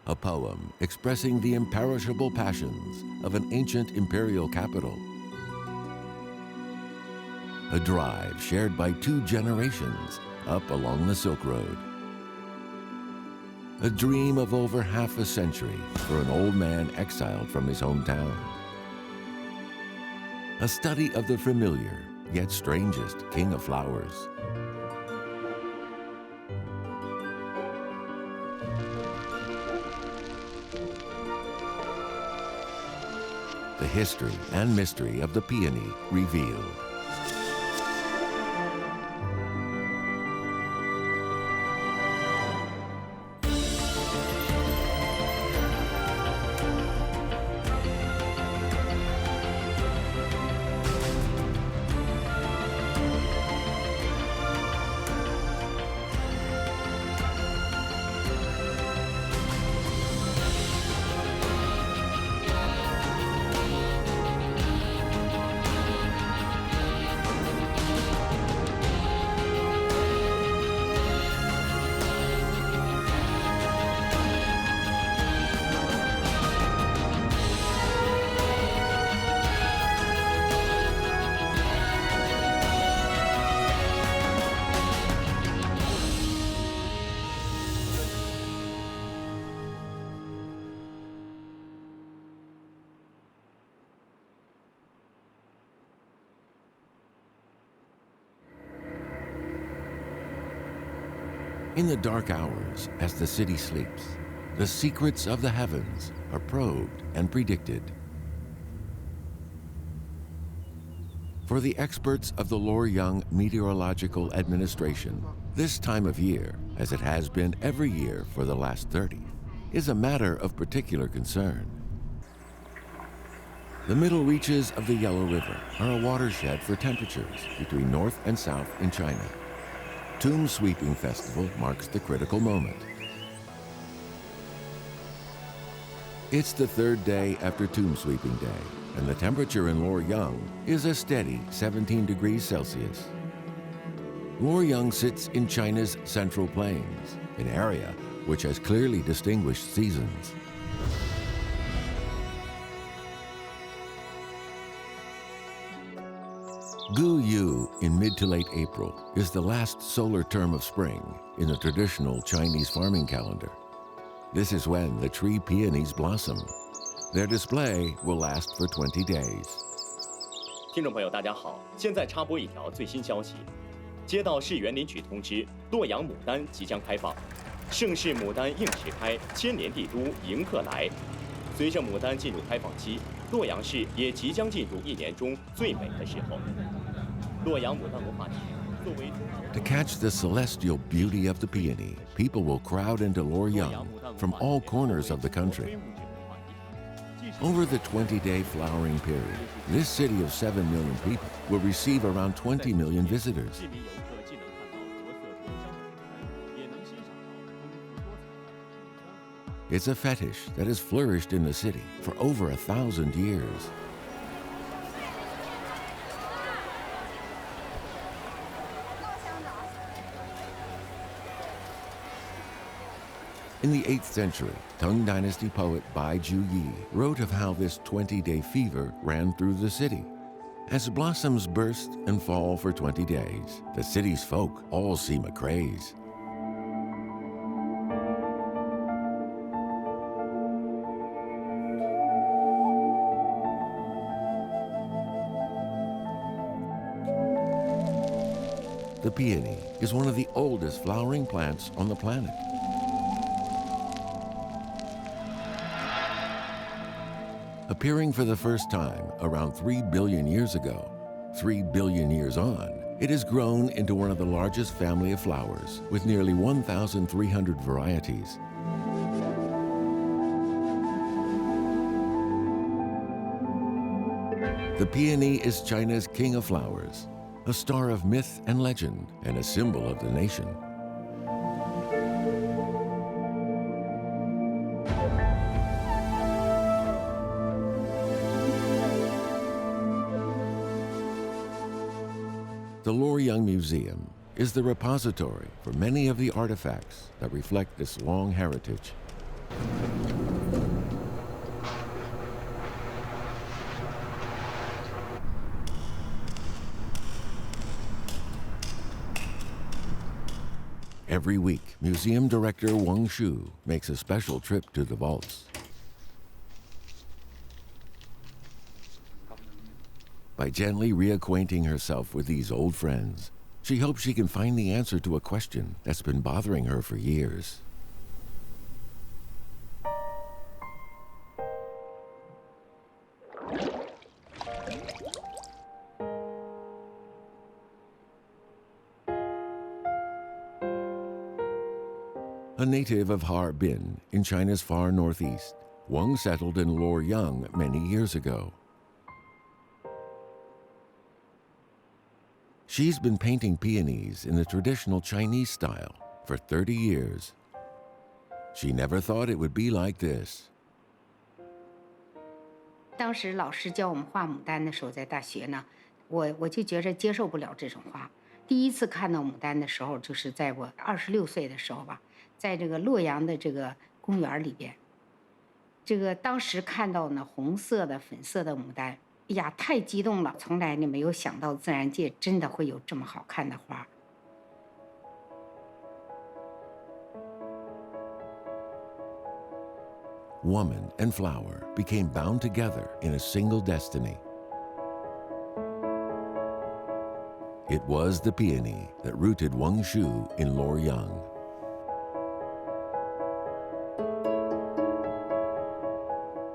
a poem expressing the imperishable passions of an ancient imperial capital. A drive shared by 2 generations up along the Silk Road. A dream of over half a century for an old man exiled from his hometown. A study of the familiar, yet strangest king of flowers. The history and mystery of the peony revealed. In the dark hours, as the city sleeps, the secrets of the heavens are probed and predicted. For the experts of the Luoyang Meteorological Administration, this time of year, as it has been every year for the last 30, is a matter of particular concern. The middle reaches of the Yellow River are a watershed for temperatures between north and south in China. Tomb Sweeping Festival marks the critical moment. It's the 3rd day after Tomb Sweeping Day, and the temperature in Luoyang is a steady 17 degrees Celsius. Luoyang sits in China's Central Plains, an area which has clearly distinguished seasons. Gu Yu in mid to late April is the last solar term of spring in the traditional Chinese farming calendar. This is when the tree peonies blossom. Their display will last for 20 days. 听众朋友，大家好，现在插播一条最新消息。接到市园领取通知，洛阳牡丹即将开放。盛世牡丹应时开，千年帝都迎客来。随着牡丹进入开放期，洛阳市也即将进入1年中最美的时候。洛阳牡丹文化体作为 To catch the celestial beauty of the peony, people will crowd into Luoyang from all corners of the country. Over the 20-day flowering period, this city of 7 million people will receive around 20 million visitors. It's a fetish that has flourished in the city for over 1,000 years. In the 8th century, Tang Dynasty poet Bai Juyi wrote of how this 20-day fever ran through the city. As blossoms burst and fall for 20 days, the city's folk all seem a craze. The peony is one of the oldest flowering plants on the planet. Appearing for the first time around 3 billion years ago, 3 billion years on, it has grown into one of the largest family of flowers with nearly 1,300 varieties. The peony is China's king of flowers, a star of myth and legend, and a symbol of the nation. The Luoyang Museum is the repository for many of the artifacts that reflect this long heritage. Every week, museum director Xu makes a special trip to the vaults. By gently reacquainting herself with these old friends, she hopes she can find the answer to a question that's been bothering her for years. A native of Harbin in China's far northeast, Wang settled in Luoyang many years ago. She's been painting peonies in the traditional Chinese style for 30 years. She never thought it would be like this. 当时老师教我们画牡丹的时候，在大学呢，我就觉着接受不了这种画。第一次看到牡丹的时候，就是在我26岁的时候吧，在这个洛阳的这个公园里边，这个当时看到呢红色的、粉色的牡丹，哎呀，太激动了！从来呢没有想到自然界真的会有这么好看的花。Woman and flower became bound together in a single destiny. It was the peony that rooted Xu in Luoyang.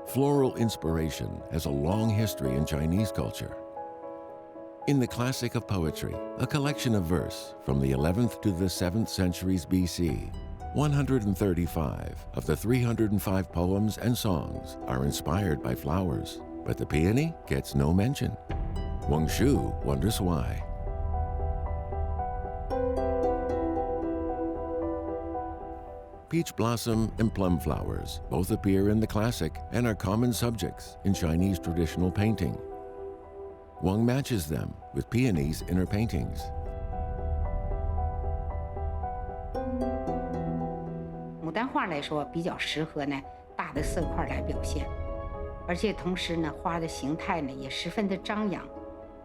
Floral inspiration has a long history in Chinese culture. In the classic of poetry, a collection of verse from the 11th to the 7th centuries BC, 135 of the 305 poems and songs are inspired by flowers, but the peony gets no mention. Xu wonders why. Peach blossom and plum flowers both appear in the classic and are common subjects in Chinese traditional painting. Wang matches them with peonies in her paintings. 牡丹画来说，比较适合呢大的色块来表现，而且同时呢，花的形态呢也十分的张扬、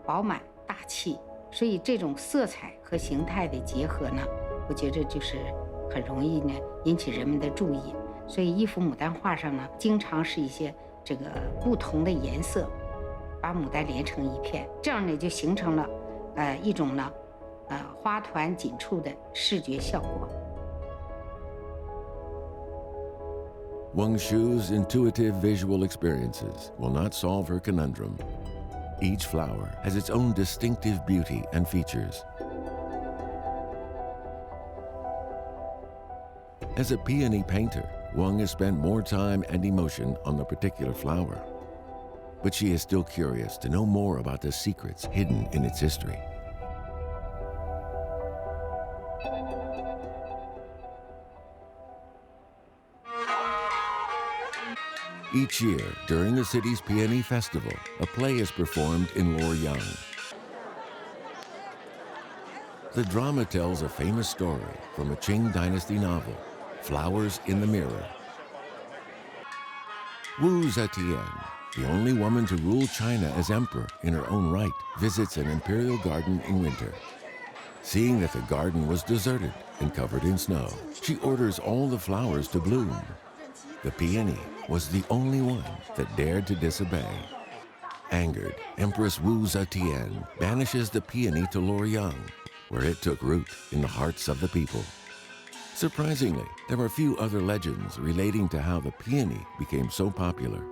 饱满、大气，所以这种色彩和形态的结合呢，我觉着就是很容易呢引起人们的注意。所以一幅牡丹画上呢，经常是一些这个不同的颜色，把牡丹连成一片，这样呢就形成了一种呢花团锦簇的视觉效果。Xu's intuitive visual experiences will not solve her conundrum. Each flower has its own distinctive beauty and features. As a peony painter, Wang has spent more time and emotion on the particular flower. But she is still curious to know more about the secrets hidden in its history. Each year, during the city's Peony Festival, a play is performed in Luoyang. The drama tells a famous story from a Qing dynasty novel, Flowers in the Mirror. Wu Zetian, the only woman to rule China as emperor in her own right, visits an imperial garden in winter. Seeing that the garden was deserted and covered in snow, she orders all the flowers to bloom. The peony was the only one that dared to disobey. Angered, Empress Wu Zetian banishes the peony to Luoyang, where it took root in the hearts of the people. Surprisingly, there are few other legends relating to how the peony became so popular.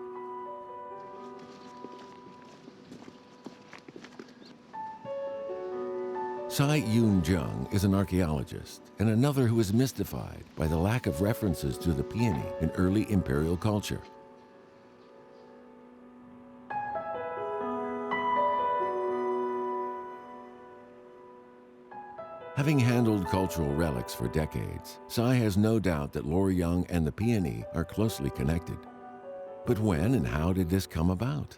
Cai Yunzhang is an archaeologist and another who is mystified by the lack of references to the peony in early imperial culture. Having handled cultural relics for decades, Cai has no doubt that Luoyang and the peony are closely connected. But when and how did this come about?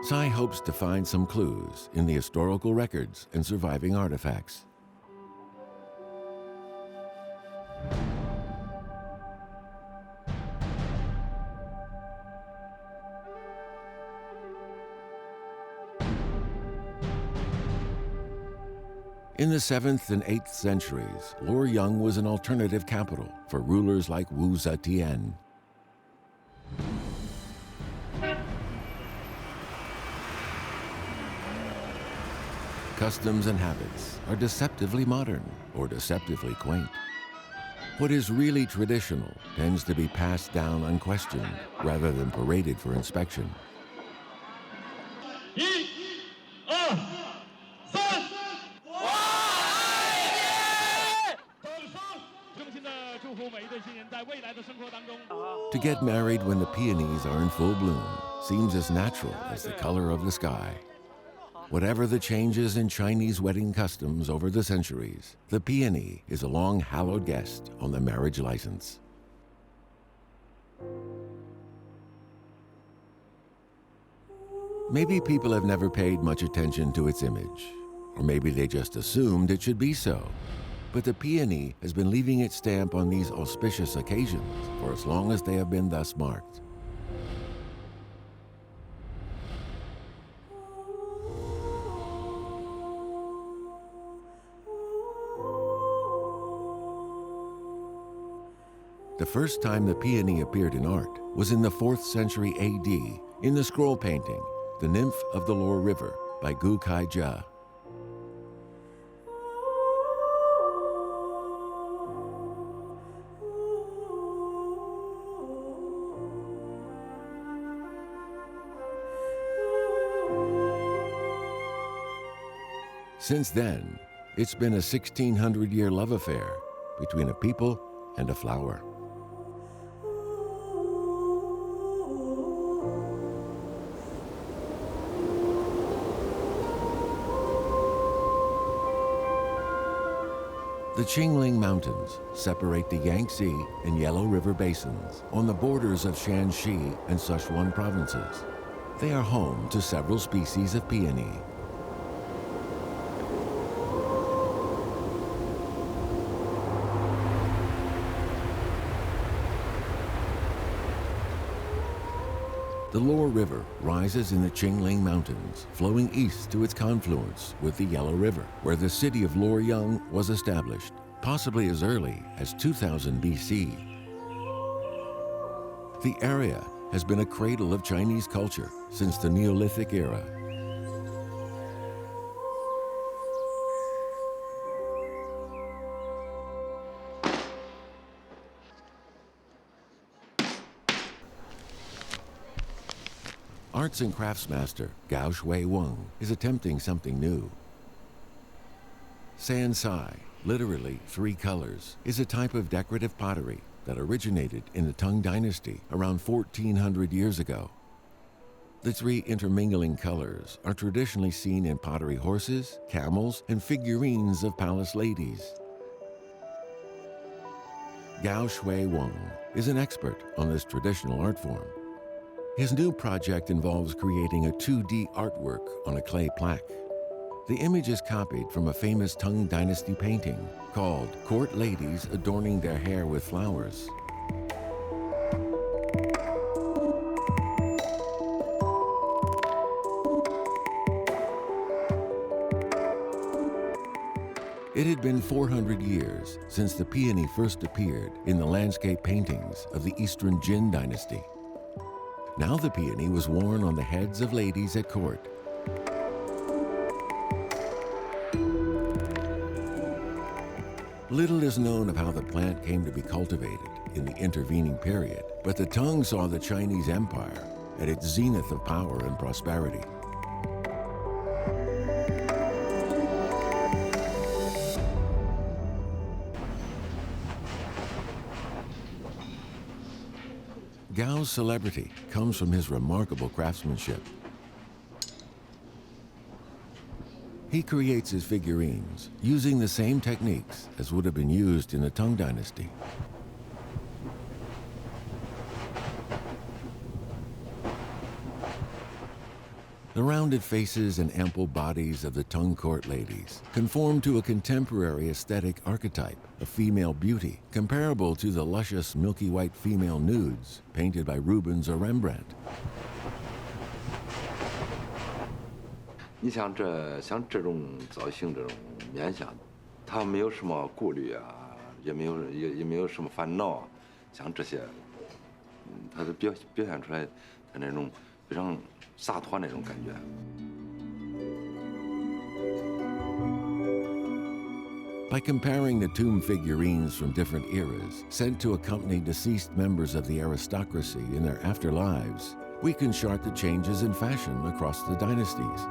Cai hopes to find some clues in the historical records and surviving artifacts. In the 7th and 8th centuries, Luoyang was an alternative capital for rulers like Wu Zetian. Customs and habits are deceptively modern or deceptively quaint. What is really traditional tends to be passed down unquestioned rather than paraded for inspection. To get married when the peonies are in full bloom seems as natural as the color of the sky. Whatever the changes in Chinese wedding customs over the centuries, the peony is a long hallowed guest on the marriage license. Maybe people have never paid much attention to its image, or maybe they just assumed it should be so. But the peony has been leaving its stamp on these auspicious occasions for as long as they have been thus marked. The first time the peony appeared in art was in the 4th century AD in the scroll painting, The Nymph of the Lower River by Xu Baorong. Since then, it's been a 1600-year love affair between a people and a flower. The Qingling Mountains separate the Yangtze and Yellow River basins on the borders of Shanxi and Sichuan provinces. They are home to several species of peony. The Lower River rises in the Qingling Mountains, flowing east to its confluence with the Yellow River, where the city of Luoyang was established, possibly as early as 2000 BC. The area has been a cradle of Chinese culture since the Neolithic era. Arts and crafts master Gao Shui is attempting something new. Sansai, literally 3 colors, is a type of decorative pottery that originated in the Tang Dynasty around 1400 years ago. The 3 intermingling colors are traditionally seen in pottery horses, camels, and figurines of palace ladies. Gao Shui is an expert on this traditional art form. His new project involves creating a 2D artwork on a clay plaque. The image is copied from a famous Tang Dynasty painting called Court Ladies Adorning Their Hair with Flowers. It had been 400 years since the peony first appeared in the landscape paintings of the Eastern Jin Dynasty. Now the peony was worn on the heads of ladies at court. Little is known of how the plant came to be cultivated in the intervening period, but the Tang saw the Chinese Empire at its zenith of power and prosperity. Gao's celebrity comes from his remarkable craftsmanship. He creates his figurines using the same techniques as would have been used in the Tang Dynasty. The rounded faces and ample bodies of the Tang court ladies conform to a contemporary aesthetic archetype of female beauty comparable to the luscious milky white female nudes painted by Rubens or Rembrandt. 你像这种造型这种面向的，他没有什么顾虑啊，也没有什么烦恼啊，像这些，他都表现出来他那种非常洒脱那种感觉。By comparing the tomb figurines from different eras sent to accompany deceased members of the aristocracy in their afterlives, we can chart the changes in fashion across the dynasties.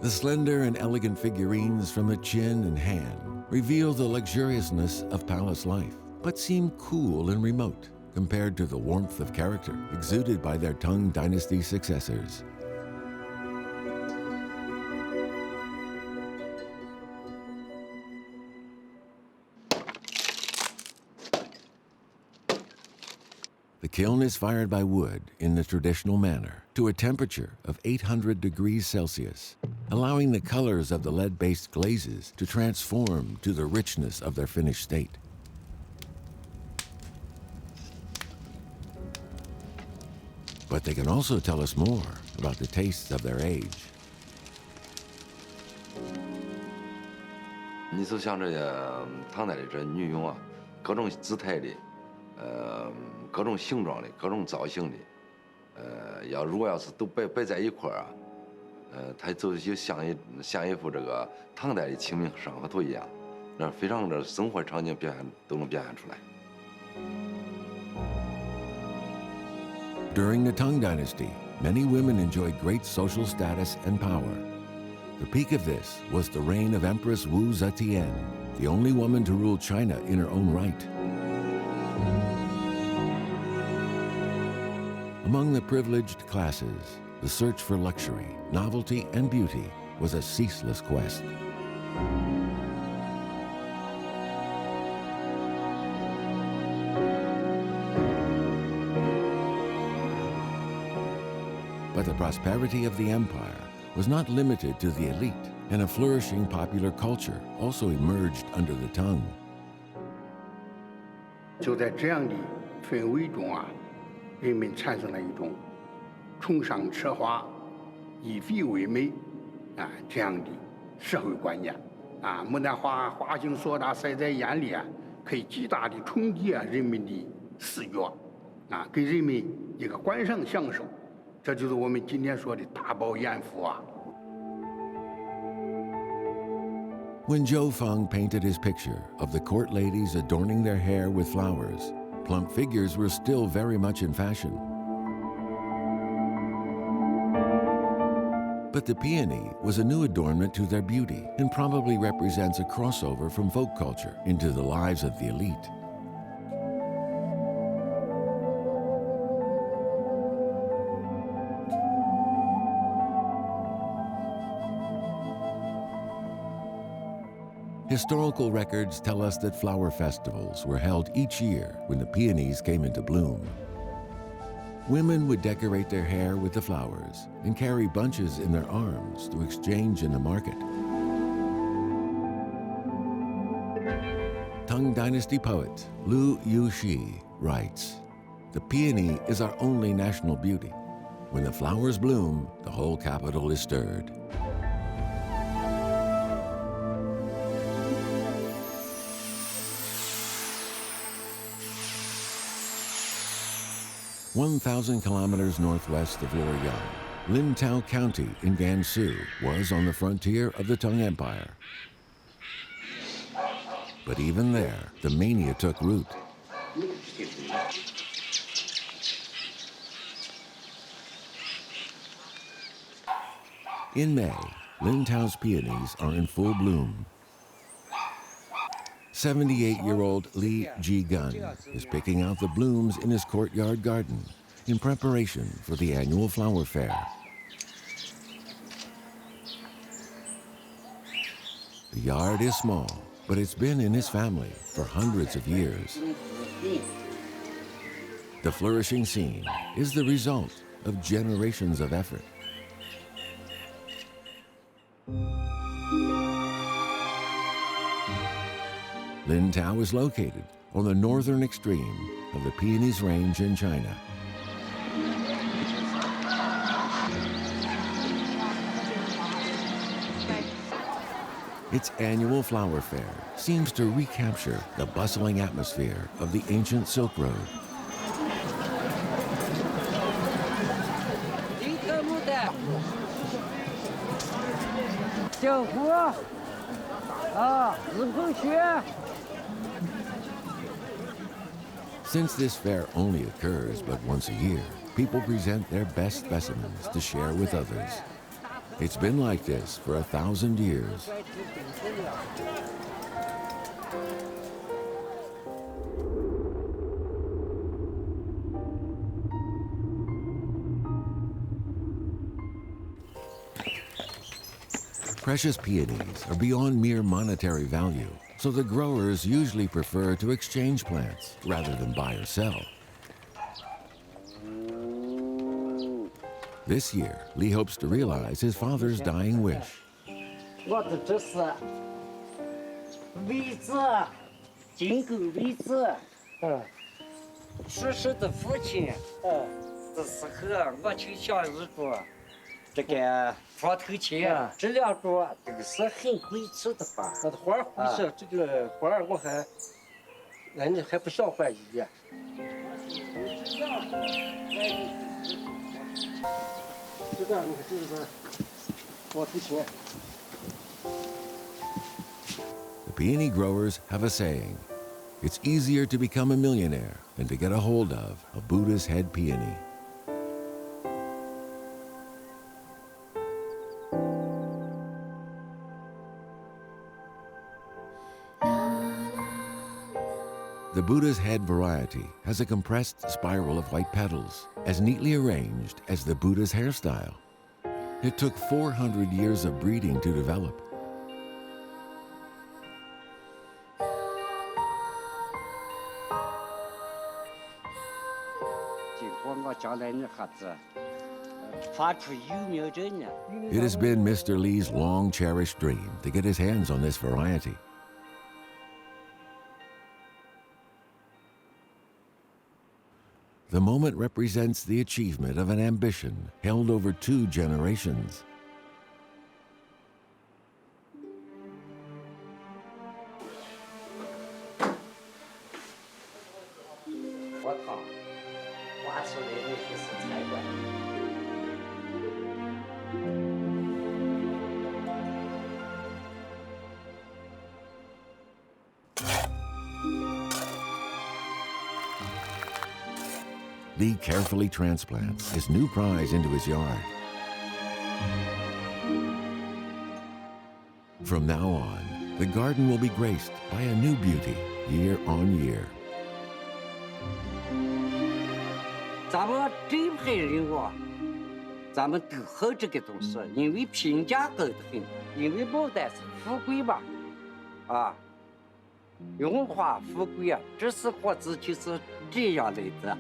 The slender and elegant figurines from the chin and Han reveal the luxuriousness of palace life, but seem cool and remote compared to the warmth of character exuded by their Tang Dynasty successors. The kiln is fired by wood in the traditional manner to a temperature of 800 degrees Celsius, allowing the colors of the lead-based glazes to transform to the richness of their finished state. But they can also tell us more about the tastes of their age. 你就像这些唐代的这女佣啊，各种姿态的，各种形状的，各种造型的，如果要是都摆在一块儿啊，它就像一幅这个唐代的《清明上河图》一样，那非常的生活场景都能表现出来。During the Tang Dynasty, many women enjoyed great social status and power. The peak of this was the reign of Empress Wu Zetian, the only woman to rule China in her own right. Among the privileged classes, the search for luxury, novelty, and beauty was a ceaseless quest. But the prosperity of the empire was not limited to the elite, and a flourishing popular culture also emerged under the Tang. 就在这样的氛围中啊，人们产生了一种崇尚奢华、以废为美啊这样的社会观念啊。牡丹花花形硕大，晒在眼里啊，可以极大的冲击人们的视觉啊，给人们一个观赏享受。这就是我们今天说的大饱眼福啊。 When Zhou Feng painted his picture of the court ladies adorning their hair with flowers, plump figures were still very much in fashion. But the peony was a new adornment to their beauty and probably represents a crossover from folk culture into the lives of the elite. Historical records tell us that flower festivals were held each year when the peonies came into bloom. Women would decorate their hair with the flowers and carry bunches in their arms to exchange in the market. Tang Dynasty poet Lu Yuxi writes, "The peony is our only national beauty. When the flowers bloom, the whole capital is stirred." "1,000 kilometers northwest of Luoyang, Lintao County in Gansu was on the frontier of the Tang Empire. But even there, the mania took root. In May, Lintao's peonies are in full bloom. 78-year-old Li Jigun is picking out the blooms in his courtyard garden in preparation for the annual flower fair. The yard is small, but it's been in his family for hundreds of years. The flourishing scene is the result of generations of effort. Lintao is located on the northern extreme of the Peonies Range in China. Its annual flower fair seems to recapture the bustling atmosphere of the ancient Silk Road. Since this fair only occurs but once a year, people present their best specimens to share with others. It's been like this for 1,000 years. Precious peonies are beyond mere monetary value, so the growers usually prefer to exchange plants rather than buy or sell. This year, Li hopes to realize his father's dying wish. 我的这是位置，金狗位置，逝世的父亲，的时候我就想，如果这个床头前这两桌都是很贵重的吧？那花儿会是这个花儿，我还人家还不想换医院。这个你看这个床头前。 The peony growers have a saying: it's easier to become a millionaire than to get a hold of a Buddha's head peony. The Buddha's head variety has a compressed spiral of white petals, as neatly arranged as the Buddha's hairstyle. It took 400 years of breeding to develop. It has been Mr. Li's long-cherished dream to get his hands on this variety. The moment represents the achievement of an ambition held over 2 generations. Li carefully transplants his new prize into his yard. From now on, the garden will be graced by a new beauty year on year. 咱们这一辈人啊，咱们都好这个东西，因为评价高得很，因为牡丹是富贵嘛，荣华富贵啊，这是活子就是这样来的。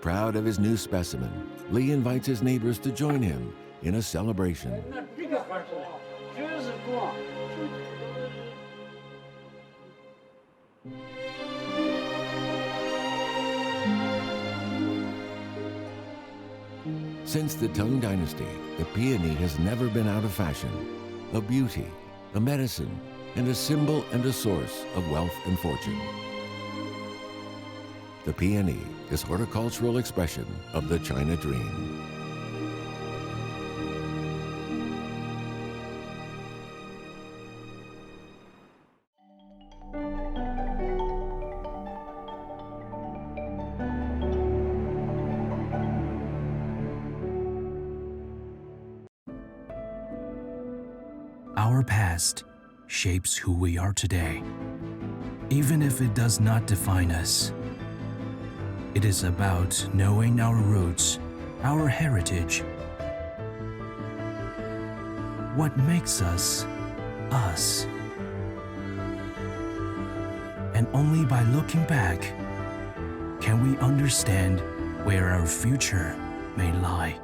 Proud of his new specimen, Li invites his neighbors to join him in a celebration. Since the Tang Dynasty, the peony has never been out of fashion. A beauty, a medicine, and a symbol and a source of wealth and fortune. The peony is horticultural expression of the China dream. Our past shapes who we are today, even if it does not define us. It is about knowing our roots, our heritage. What makes us, us. And only by looking back can we understand where our future may lie.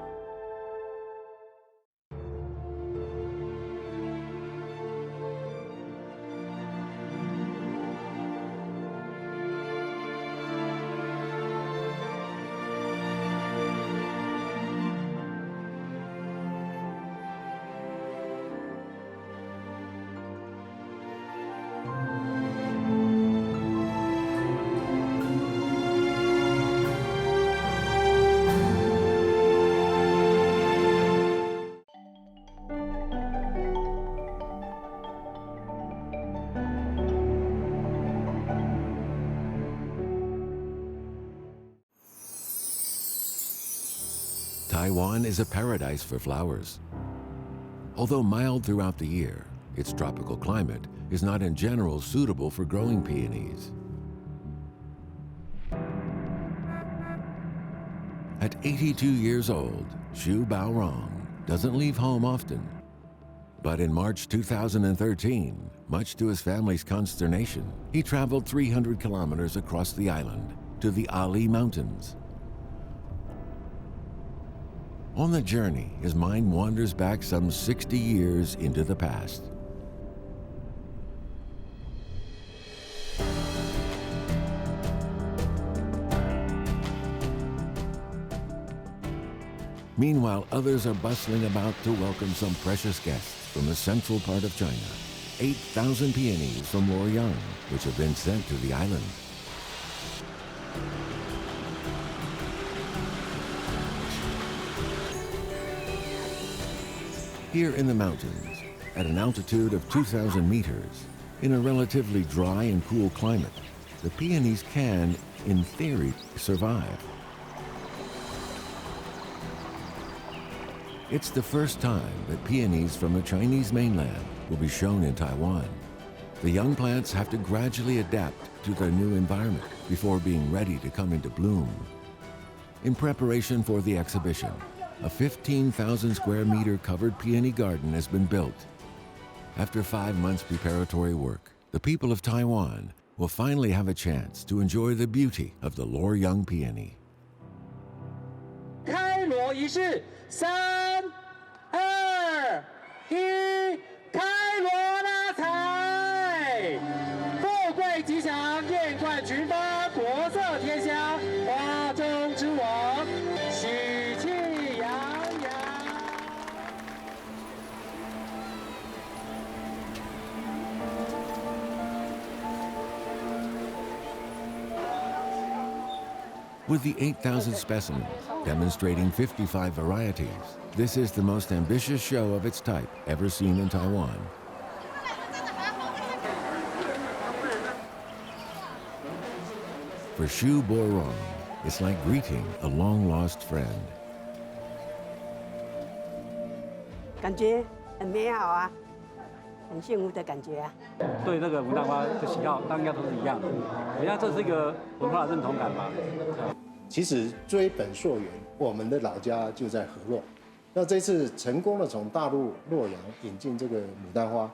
Taiwan is a paradise for flowers. Although mild throughout the year, its tropical climate is not in general suitable for growing peonies. At 82 years old, Xu Baorong doesn't leave home often. But in March 2013, much to his family's consternation, he traveled 300 kilometers across the island to the Ali Mountains. On the journey, his mind wanders back some 60 years into the past. Meanwhile, others are bustling about to welcome some precious guests from the central part of China. 8,000 peonies from Luoyang, which have been sent to the island. Here in the mountains, at an altitude of 2,000 meters, in a relatively dry and cool climate, the peonies can, in theory, survive. It's the first time that peonies from the Chinese mainland will be shown in Taiwan. The young plants have to gradually adapt to their new environment before being ready to come into bloom. In preparation for the exhibition, a 15,000 square meter covered peony garden has been built. After 5 months preparatory work, the people of Taiwan will finally have a chance to enjoy the beauty of the Luoyang peony. 开锣仪式，3、2、1，开锣拉财，富贵吉祥，艳冠群芳，国色天香，花中之王，喜气洋洋。With the 8,000 specimens, demonstrating 55 varieties, this is the most ambitious show of its type ever seen in Taiwan. For Xu Baorong, it's like greeting a long-lost friend. 感觉很美好啊，很幸福的感觉啊。对那个牡丹花的喜好，大家都是一样的。我想这是一个文化的认同感吧。其实追本溯源，我们的老家就在河洛。那这次成功的从大陆洛阳引进这个牡丹花，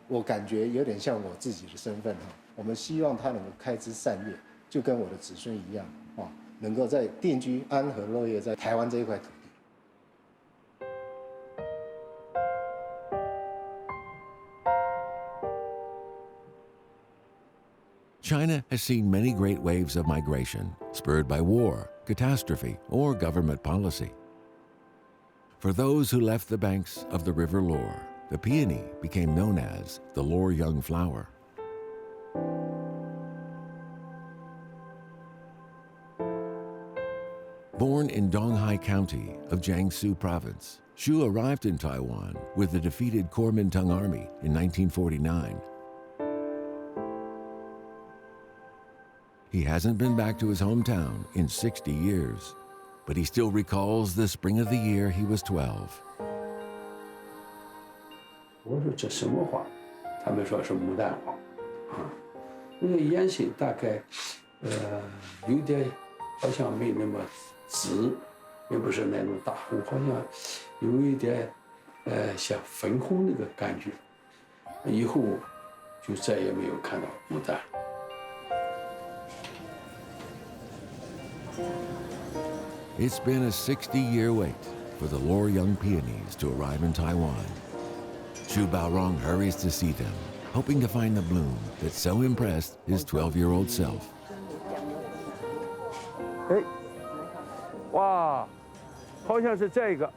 我感觉有点像我自己的身份哈。我们希望它能够开枝散叶，就跟我的子孙一样啊，能够在定居安和乐业在台湾这一块土地。 China has seen many great waves of migration, spurred by war, catastrophe, or government policy. For those who left the banks of the River Luo, the peony became known as the Luoyang flower. Born in Donghai County of Jiangsu Province, Xu arrived in Taiwan with the defeated Kuomintang Army in 1949. He hasn't been back to his hometown in 60 years, but he still recalls the spring of the year he was 12. 我说这什么花？他们说是牡丹花，啊，那个颜色大概，有点好像没那么紫，也不是那种大红，好像有一点，像粉红那个感觉。以后就再也没有看到牡丹。 It's been a 60-year wait for the Luoyang peonies to arrive in Taiwan. Xu Baorong hurries to see them, hoping to find the bloom that so impressed his 12-year-old self. 哎，哇，好像是这个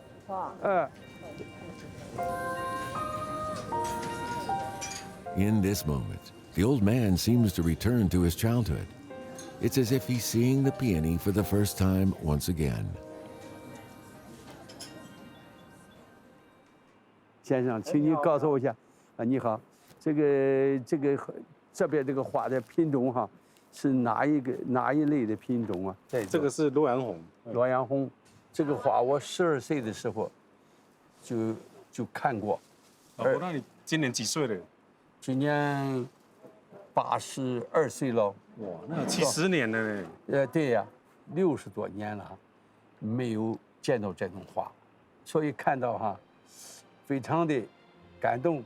，In this moment, the old man seems to return to his childhood. It's as if he's seeing the peony for the first time once again. 先生，请你告诉我一下，啊，你好，这边这个花的品种哈，是哪一类的品种啊？这个是洛阳红。洛阳红，这个花我12岁的时候就看过。老伯，那你今年几岁了？今年82岁了。哇，那有70年了呢。对呀，60多年了，没有见到这种花，所以看到哈，非常的感动。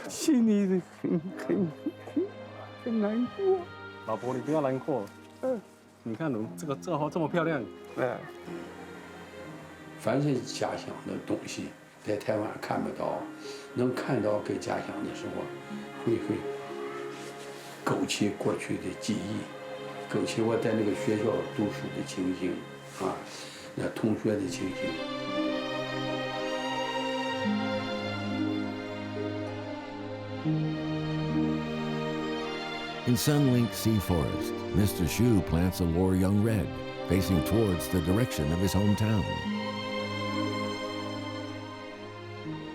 心里很难过。老伯，你不要难过。你看，这花这么漂亮。凡是家乡的东西，在台湾看不到，能看到跟家乡的时候，会勾起过去的记忆，勾起我在那个学校读书的情形啊，那同学的情形。In Sunlink Sea Forest, Mr. Xu plants a Luoyang red, facing towards the direction of his hometown.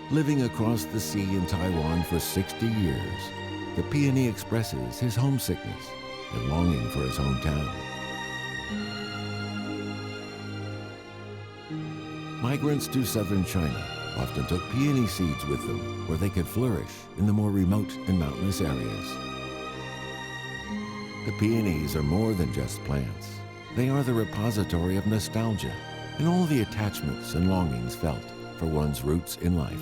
Living across the sea in Taiwan for 60 years, the peony expresses his homesickness and longing for his hometown. Migrants to southern China often took peony seeds with them where they could flourish in the more remote and mountainous areas. The peonies are more than just plants. They are the repository of nostalgia and all the attachments and longings felt for one's roots in life.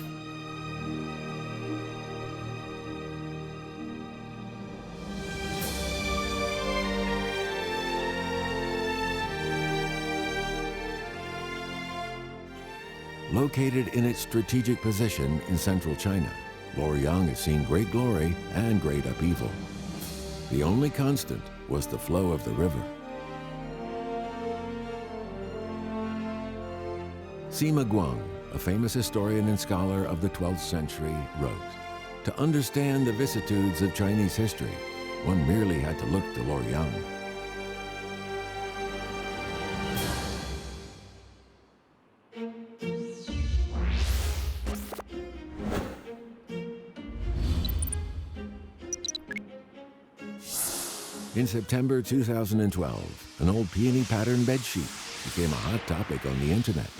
Located in its strategic position in central China, Luoyang has seen great glory and great upheaval. The only constant was the flow of the river. Sima Guang, a famous historian and scholar of the 12th century, wrote, "To understand the vicissitudes of Chinese history, one merely had to look to Luoyang." In September 2012, an old peony pattern bedsheet became a hot topic on the internet.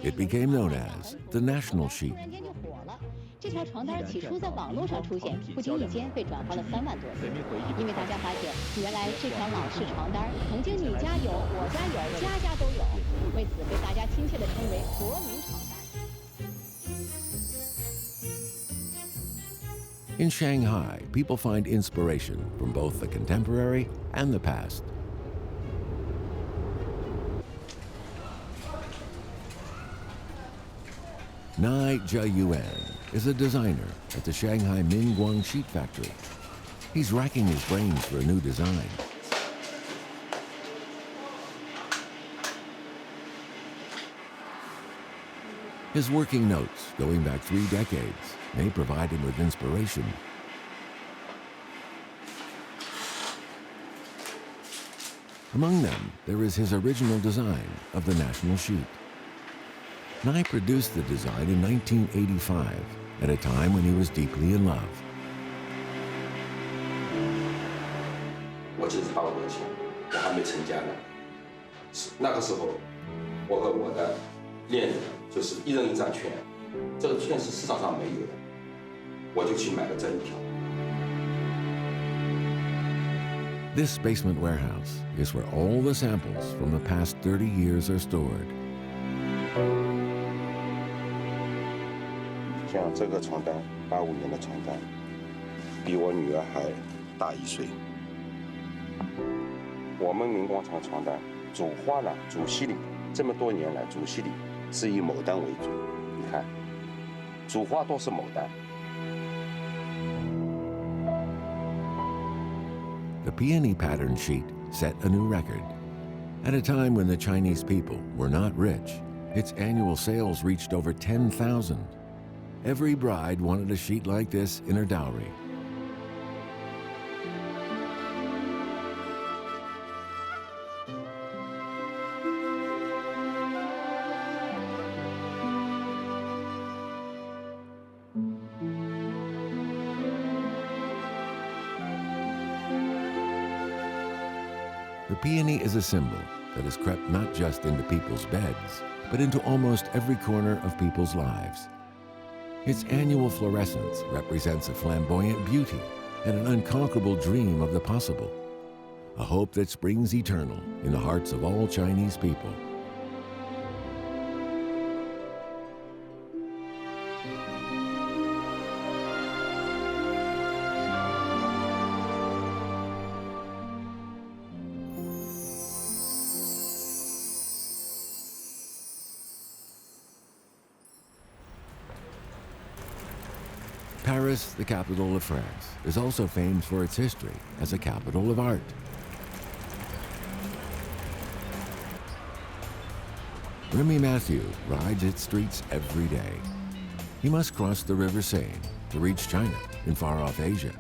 It became known as the national sheet. 这条床单起初在网络上出现，不经意间被转发了3万多次，因为大家发现，原来这条老式床单曾经你家有，我家有，家家都有，为此被大家亲切地称为国民床单。 In Shanghai, people find inspiration from both the contemporary and the past. Jia Yuan is a designer at the Shanghai Minguang Sheet Factory. He's racking his brains for a new design. His working notes, going back 3 decades, may provide him with inspiration. Among them, there is his original design of the national sheet. Nye produced the design in 1985, at a time when he was deeply in love. 我记得差不多钱，我还没成家呢。那个时候，我和我的恋人就是一人一张券，这个券是市场上没有的，我就去买了这一条。 This basement warehouse is where all the samples from the past 30 years are stored. 像这个床单，85年的床单，比我女儿还大1岁。我们明光厂床单主花呢，主系里这么多年来，主系里是以牡丹为主。你看，主花都是牡丹。 The peony pattern sheet set a new record. At a time when the Chinese people were not rich, its annual sales reached over 10,000. Every bride wanted a sheet like this in her dowry. peony is a symbol that has crept not just into people's beds, but into almost every corner of people's lives. Its annual florescence represents a flamboyant beauty and an unconquerable dream of the possible, a hope that springs eternal in the hearts of all Chinese people. Paris, the capital of France, is also famed for its history as a capital of art. Remy Mathieu rides its streets every day. He must cross the River Seine to reach China in far-off Asia.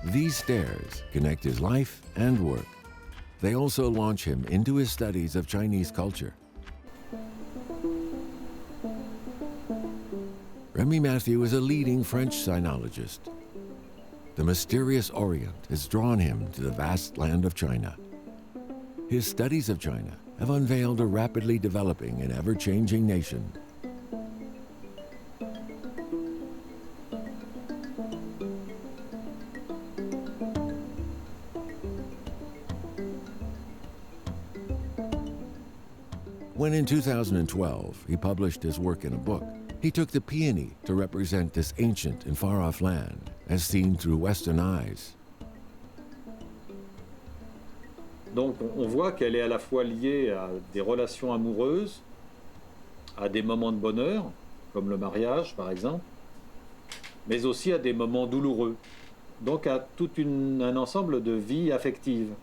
These stairs connect his life and work. They also launch him into his studies of Chinese culture. Remy Mathieu is a leading French sinologist. The mysterious Orient has drawn him to the vast land of China. His studies of China have unveiled a rapidly developing and ever-changing nation. When in 2012 he published his work in a book, he took the peony to represent this ancient and far-off land as seen through Western eyes. Donc on voit qu'elle est à la fois liée à des relations amoureuses, à des moments de bonheur, comme le mariage par exemple, mais aussi à des moments douloureux, donc à tout un ensemble de vies affectives.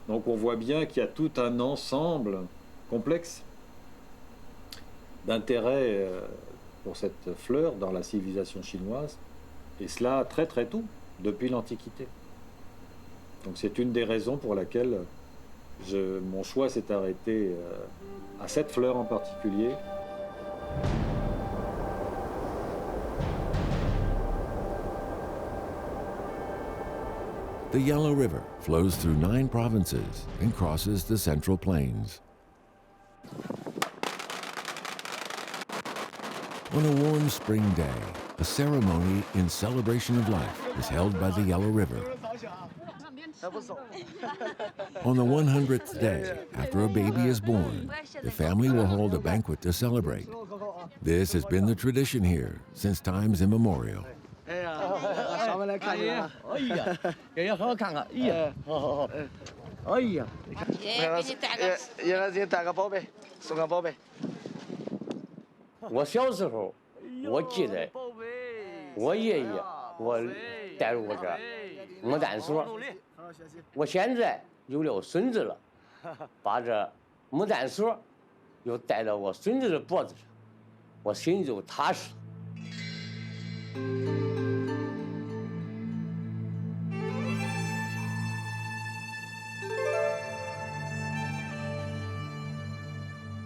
Donc on voit bien qu'il y a tout un ensemble complexe d'intérêt pour cette fleur dans la civilisation chinoise, et cela très très tôt, depuis l'Antiquité. Donc c'est une des raisons pour laquelle mon choix s'est arrêté à cette fleur en particulier. The Yellow River flows through 9 provinces and crosses the Central Plains. On a warm spring day, a ceremony in celebration of life is held by the Yellow River. On the 100th day after a baby is born, the family will hold a banquet to celebrate. This has been the tradition here since times immemorial.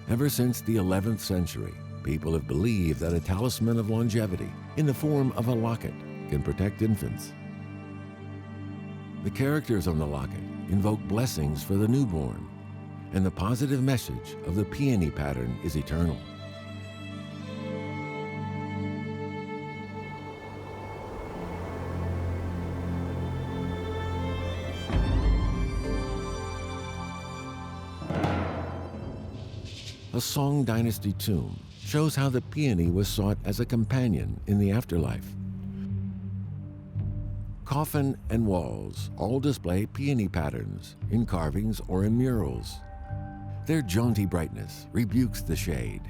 Ever since the 11th century, people have believed that a talisman of longevity in the form of a locket can protect infants. The characters on the locket invoke blessings for the newborn, and the positive message of the peony pattern is eternal. A Song Dynasty tomb shows how the peony was sought as a companion in the afterlife. Coffin and walls all display peony patterns in carvings or in murals. Their jaunty brightness rebukes the shade.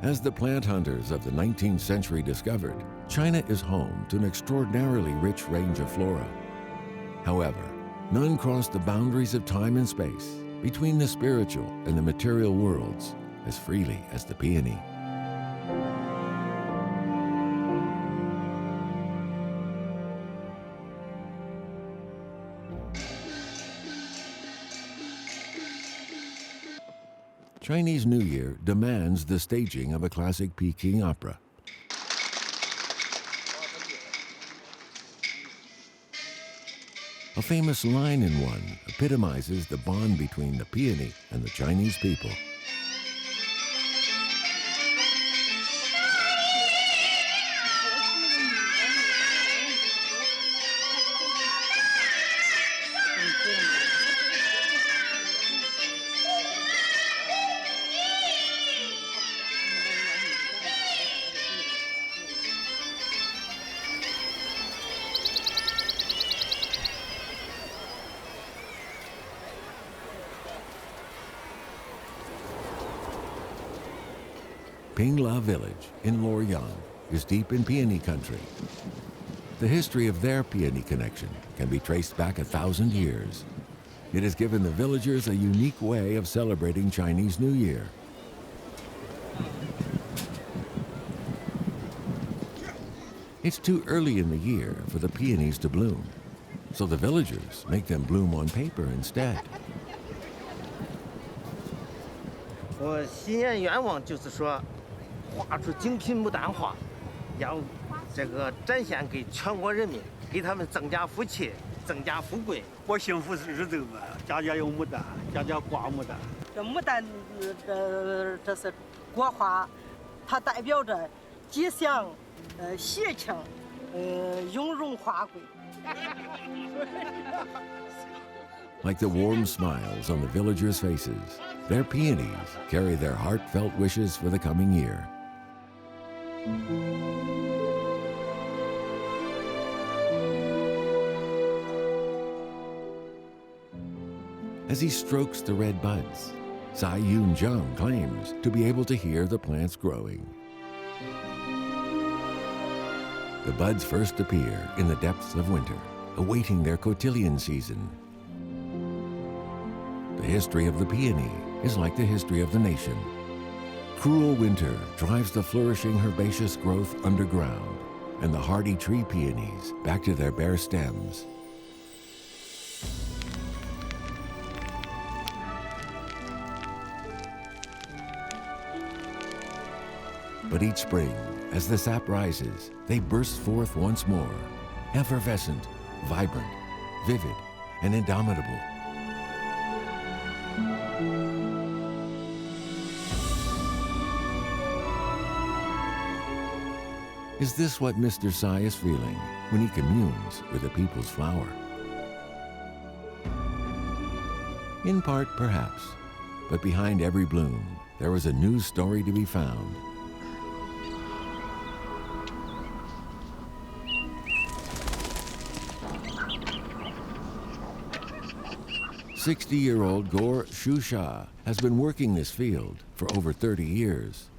As the plant hunters of the 19th century discovered, China is home to an extraordinarily rich range of flora. However, none cross the boundaries of time and space between the spiritual and the material worlds as freely as the peony. Chinese New Year demands the staging of a classic Peking opera. A famous line in one epitomizes the bond between the peony and the Chinese people. Pingla village in Luoyang is deep in peony country. The history of their peony connection can be traced back 1,000 years. It has given the villagers a unique way of celebrating Chinese New Year. It's too early in the year for the peonies to bloom, so the villagers make them bloom on paper instead. 我心愿愿望就是说，画出精品牡丹花，要这个展现给全国人民，给他们增加福气，增加富贵。过幸福日子嘛，家家有牡丹，家家挂牡丹。这牡丹，这是国花，它代表着吉祥、喜庆、雍容华贵。Like the warm smiles on the villagers' faces, their peonies carry their heartfelt wishes for the coming year. As he strokes the red buds, Cai Yunzhang claims to be able to hear the plants growing. The buds first appear in the depths of winter, awaiting their cotillion season. The history of the peony is like the history of the nation. Cruel winter drives the flourishing herbaceous growth underground and the hardy tree peonies back to their bare stems. But each spring, as the sap rises, they burst forth once more, effervescent, vibrant, vivid, and indomitable. Is this what Mr. Cai is feeling when he communes with the people's flower? In part, perhaps, but behind every bloom, there is a new story to be found. "60-year-old Gore Xu has been working this field for over 30 years.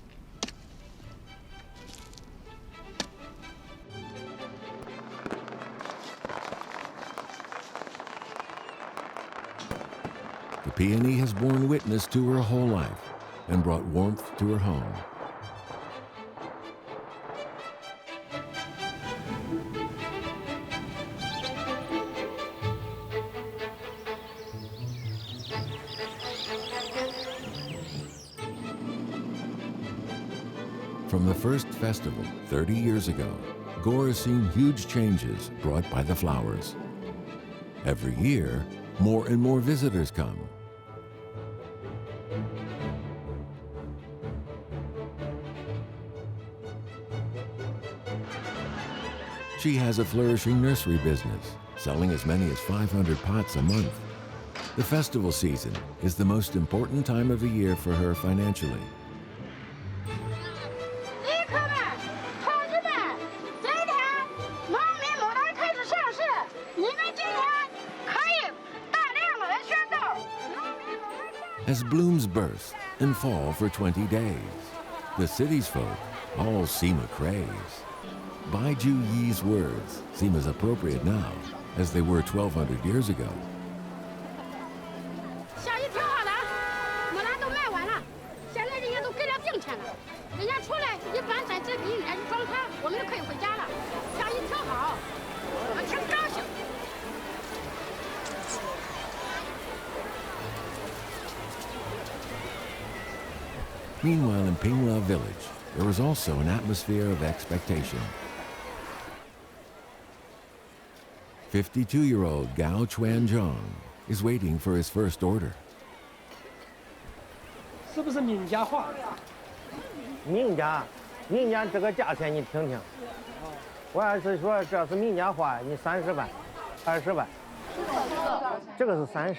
The peony has borne witness to her whole life and brought warmth to her home. From the first festival 30 years ago, Gore has seen huge changes brought by the flowers. Every year, more and more visitors come. She has a flourishing nursery business, selling as many as 500 pots a month. The festival season is the most important time of the year for her financially. As blooms burst and fall for 20 days, the city's folk all seem a craze. Bai Ju Yi's words seem as appropriate now as they were 1,200 years ago. Meanwhile, in Pingla village, there is also an atmosphere of expectation. 52-year-old Gao Chuanzhang is waiting for his first order. 是不是名家画？名家这个价钱你听听。我要是说这是名家画，你30万、20万。这个是30。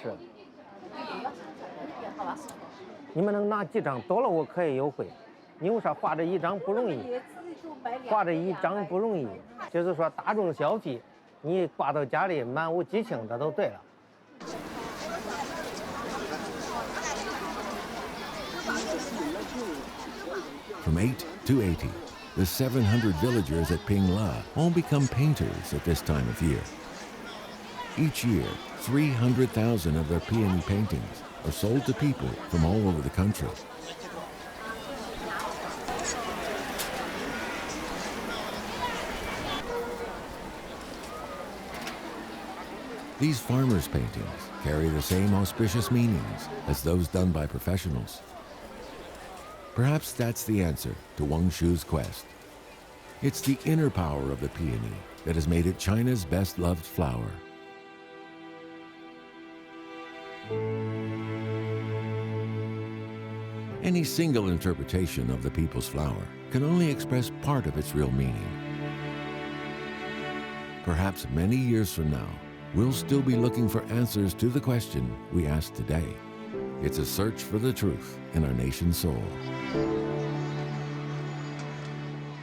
你们能拿几张？多了我可以优惠。因为啥？画这一张不容易，画这一张不容易，就是说大众消费，你挂到家里满屋激情的都对了。 From 8 to 80, the 700 villagers at Pingla all become painters at this time of year. Each year, 300,000 of their peony paintings are sold to people from all over the country. These farmers' paintings carry the same auspicious meanings as those done by professionals. Perhaps that's the answer to Wang Shu's quest. It's the inner power of the peony that has made it China's best-loved flower. Any single interpretation of the people's flower can only express part of its real meaning. Perhaps many years from now, we'll still be looking for answers to the question we asked today. It's a search for the truth in our nation's soul.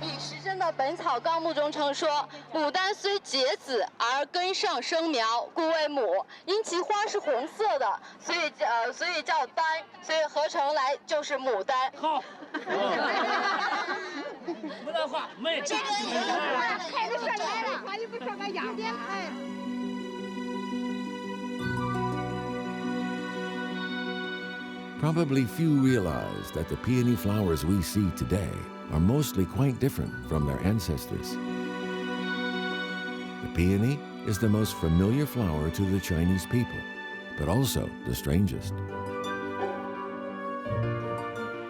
李时珍的《本草纲目》中称说，牡丹虽结子而根上生苗，故为母。因其花是红色的，所以叫丹，所以合成来就是牡丹。好。牡丹花没这个开始上来了，花你不说个样点哎。 Probably few realize that the peony flowers we see today are mostly quite different from their ancestors. The peony is the most familiar flower to the Chinese people, but also the strangest.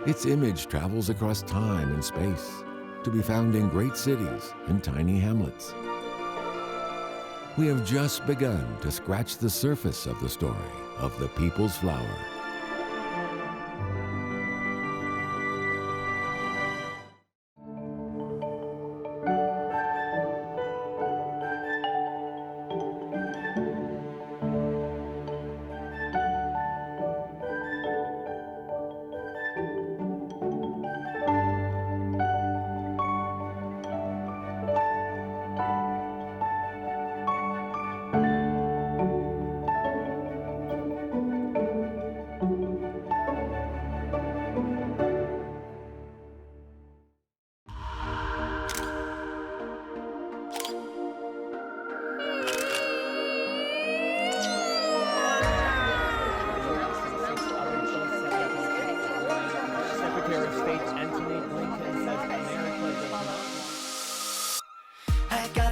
Its image travels across time and space, to be found in great cities and tiny hamlets. We have just begun to scratch the surface of the story of the people's flower.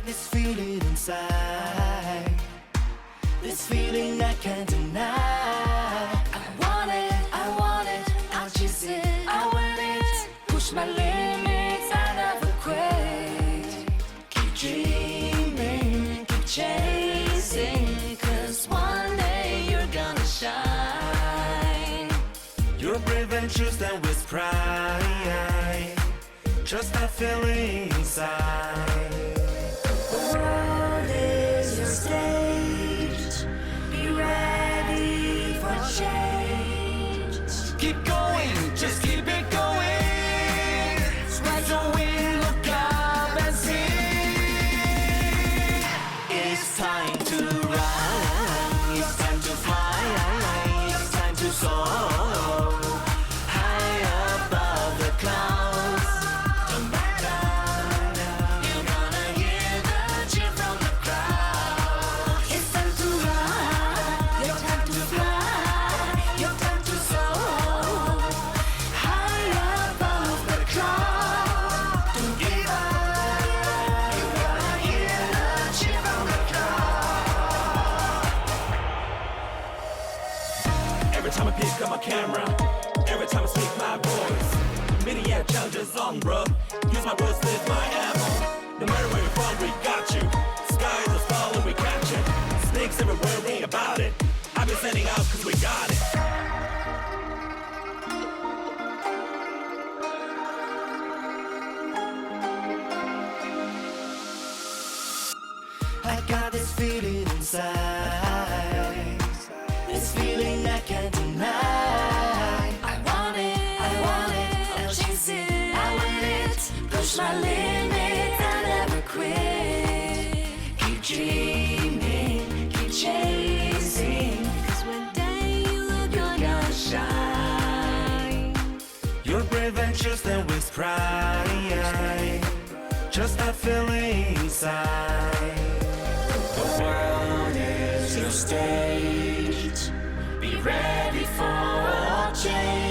This feeling inside, this feeling I can't deny. I want it, I'll chase it, I want it. Push my limits, I never quit. Keep dreaming, keep chasing, 'cause one day you're gonna shine. You're brave and true, stand with pride. Trust that feeling inside. Stage, be ready for change. Keep going, just keep it going. Spread your wings, look up and see. It's time to run, it's time to fly, it's time to soar. High above the clouds. Don't back down, you're gonna hear the cheer from the crowd. Every time I pick up my camera, every time I speak my voice, that challenges on, bruh. Use my words, live my ammo. No matter where you're from, we got you. Sky is a fall and we catch it. Snakes everywhere, we ain't about it. I've been sending out cause we got it. I got this feeling inside. This feeling I can't deny. I want it, I'll chase it, I want it. Push my limits, I never quit. Keep dreaming, keep chasing. Cause one day you're gonna shine. You're brave and choose them with pride. Just that feeling inside. The world is your stage. Be ready for a change.